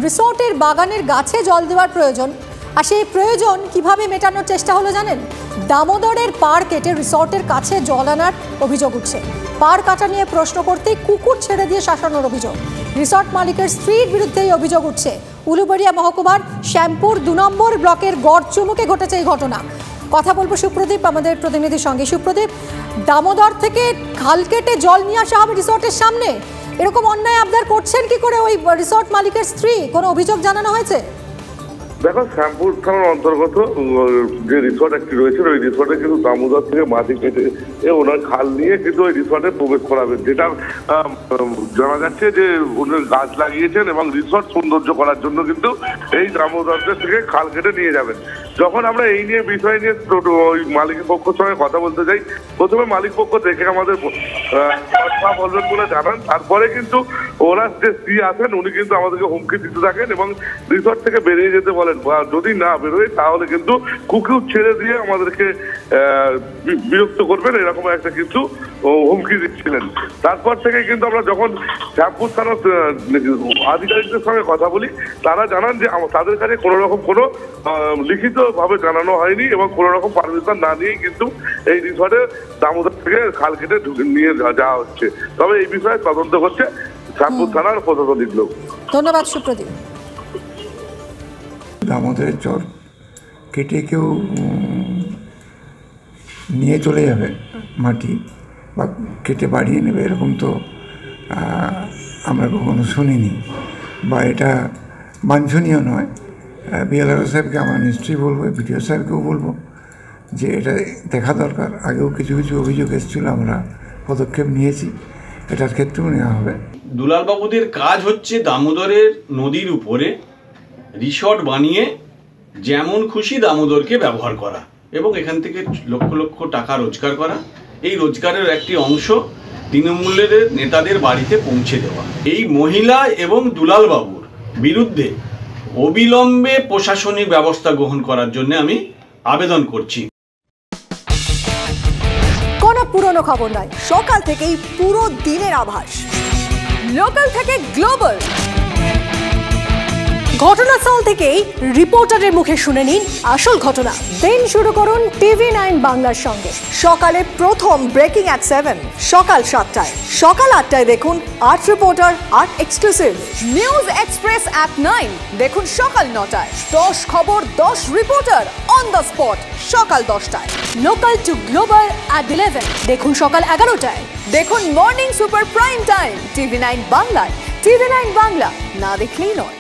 রিসর্টের বাগানের গাছে জল দেওয়ার প্রয়োজন, আর সেই প্রয়োজন কিভাবে মেটানোর চেষ্টা হলো জানেন? দামোদরের পাড় কেটে রিসর্টের কাছে জল আনার অভিযোগ উঠছে। পাড় কাটা নিয়ে প্রশ্ন করতেই কুকুর ছেড়ে দিয়ে শাসানোর অভিযোগ। রিসর্ট মালিকের স্ত্রীর বিরুদ্ধে এই অভিযোগ উঠছে। উলুবেড়িয়া মহকুমার শ্যামপুর 2 নম্বর ব্লকের গড়চুমুকে ঘটেছে এই ঘটনা। কথা বলবো সুপ্রদীপ আমাদের প্রতিনিধির সঙ্গে। সুপ্রদীপ, দামোদর থেকে খাল কেটে জল নিয়ে আসা হবে রিসর্টের সামনে, এরকম অন্যায় আবদার করছেন কি করে ওই রিসর্ট মালিকের স্ত্রী? কোনো অভিযোগ জানানো হয়েছে? দেখো, শ্যামপুর থানার অন্তর্গত যে রিসর্ট একটি রয়েছে, ওই রিসর্টে কিন্তু দামোদর থেকে মাটি কেটে ওনার খাল নিয়ে কিন্তু ওই রিসর্টে প্রবেশ করাবেন, যেটা জানা যাচ্ছে যে উনি গাছ লাগিয়েছেন এবং রিসর্ট সৌন্দর্য করার জন্য কিন্তু এই দামোদরদের থেকে খাল কেটে নিয়ে যাবেন। যখন আমরা এই নিয়ে বিষয় নিয়ে ওই মালিকের পক্ষের সঙ্গে কথা বলতে যাই, প্রথমে মালিক পক্ষ দেখে আমাদের কথা বলবেন বলে জানান, তারপরে কিন্তু ওরা যে স্ত্রী আছেন উনি কিন্তু আমাদেরকে হুমকি দিতে থাকেন এবং রিসর্ট থেকে বেরিয়ে যেতে বলেন, যদি না বেরোয় তাহলে কিন্তু কুকুর ছেড়ে দিয়ে আমাদেরকে বিরক্ত করবেন, এরকম একটা কিছু হুমকি দিচ্ছিলেন। তারপর থেকে কিন্তু আমরা যখন শ্যামপুর থানার আধিকারিকদের সঙ্গে কথা বলি, তারা জানান যে তাদের কাছে কোনো রকম কোনো লিখিত ভাবে জানানো হয়নি এবং কোনো রকম পারমিশন না নিয়েই কিন্তু এই রিসর্টে দামোদর থেকে খাল কেটে নিয়ে যাওয়া হচ্ছে। তবে এই বিষয়ে তদন্ত করছে শ্যামপুর থানার প্রশাসনিক লোক। ধন্যবাদ সুপ্রদীপ। দামোদরের জল কেটে কেউ নিয়ে চলে যাবে মাটি বা কেটে বাড়িয়ে নেবে, এরকম তো আমরা কখনো শুনিনি, বা এটা বাঞ্ছনীয় নয়। বিএলআরও সাহেবকে আমরা নিশ্চয়ই বলবো, বিডিও সাহেবকেও বলবো যে এটা দেখা দরকার। আগেও কিছু কিছু অভিযোগ এসেছিলো, আমরা পদক্ষেপ নিয়েছি, এটার ক্ষেত্রেও নেওয়া হবে। দুলালবাবুদের কাজ হচ্ছে দামোদরের নদীর উপরে রিসর্ট বানিয়ে যেমন খুশি দামোদরকে ব্যবহার করা এবং এখান থেকে লক্ষ লক্ষ টাকা রোজগার করা। এই রোজগারের একটি অংশ তৃণমূলের নেতাদের বাড়িতে পৌঁছে দেওয়া। এই মহিলা এবং দুলালবাবুর বিরুদ্ধে অবিলম্বে প্রশাসনিক ব্যবস্থা গ্রহণ করার জন্য আমি আবেদন করছি। কোনো পুরনো খবর নয়, সকাল থেকেই পুরো দিনের আভাস, লোকাল থেকে গ্লোবাল। ঘটনাস্থল থেকেই রিপোর্টারের মুখে শুনে নিন আসল ঘটনা। দিন শুরু করুন TV9 বাংলার সঙ্গে। সকালে প্রথম ব্রেকিং অ্যাট 7, সকাল 7টায়, সকাল 8টায় দেখুন 8 reporter 8 exclusive. News express at 9 দেখুন সকাল 9টায়। 10 খবর 10 রিপোর্টার অন দ্য স্পট সকাল 10টায়। লোকাল টু গ্লোবাল অ্যাট 11 দেখুন সকাল 11টায়। দেখুন morning super prime time TV9 বাংলায়। TV9 বাংলা না দেখলেই নয়।